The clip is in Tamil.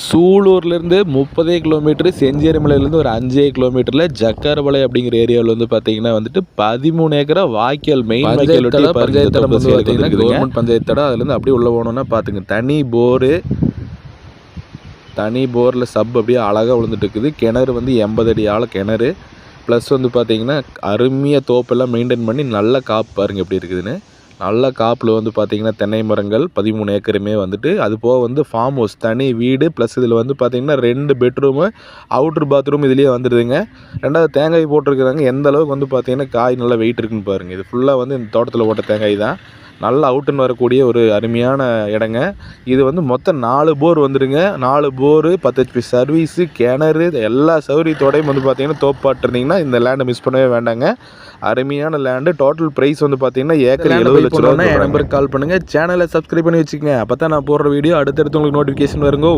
சூலூர்லேருந்து 30 கிலோமீட்டர், செஞ்சேரிமலையிலேருந்து ஒரு 5 கிலோமீட்டரில் ஜக்காரபாளையம் அப்படிங்கிற ஏரியாவில் வந்து பார்த்தீங்கன்னா வந்துட்டு 13 ஏக்கரா வாய்க்கால் மெயின் வாய்க்கால் ஒட்டி பஞ்சாயத்து தடம் வந்து பார்த்தீங்கன்னா கவர்மெண்ட் பஞ்சாயத்து தடம். அதுலேருந்து அப்படியே உள்ளே போனோன்னா பார்த்துங்க தனி போரில் சப் அப்படியே அழகாக விழுந்துட்டு இருக்குது. கிணறு வந்து 80 அடி ஆழ கிணறு. ப்ளஸ் வந்து பார்த்தீங்கன்னா அருமையாக தோப்பெல்லாம் மெயின்டைன் பண்ணி நல்ல காப்பு பாருங்கள் எப்படி இருக்குதுன்னு. நல்ல காப்பில் வந்து பார்த்திங்கன்னா தென்னை மரங்கள் 13 ஏக்கருமே வந்துட்டு, அது போக வந்து ஃபார்ம் ஹவுஸ் தனி வீடு ப்ளஸ் இதில் வந்து பார்த்திங்கன்னா 2 பெட்ரூமு அவுட்ரு பாத்ரூம் இதுலேயே வந்துடுதுங்க. ரெண்டாவது தேங்காய் போட்டிருக்குறாங்க. எந்த அளவுக்கு வந்து பார்த்திங்கன்னா காய் நல்லா வெயிட் இருக்குன்னு பாருங்கள். இது ஃபுல்லாக வந்து இந்த தோட்டத்தில் போட்ட தேங்காய் தான். நல்லா அவுட்டுன்னு வரக்கூடிய ஒரு அருமையான இடங்க. இது வந்து மொத்தம் 4 போர் வந்துடுங்க. 4 போரு 10 HP சர்வீஸு கிணறு எல்லா சௌகரியத்தோடையும் வந்து பார்த்திங்கன்னா தோப்பாட்டிருந்தீங்கன்னா இந்த லேண்டை மிஸ் பண்ணவே வேண்டாங்க. அருமையான லேண்டு. டோட்டல் ப்ரைஸ் வந்து பார்த்தீங்கன்னா ஏக்கர் 70 லட்ச ரூபா. என் நம்பருக்கு கால் பண்ணுங்கள். சேனலை சப்ஸ்கிரைப் பண்ணி வச்சுக்கோங்க. அப்போ தான் நான் போடுற வீடியோ அடுத்தடுத்து உங்களுக்கு நோட்டிஃபிகேஷன் வருங்கோ.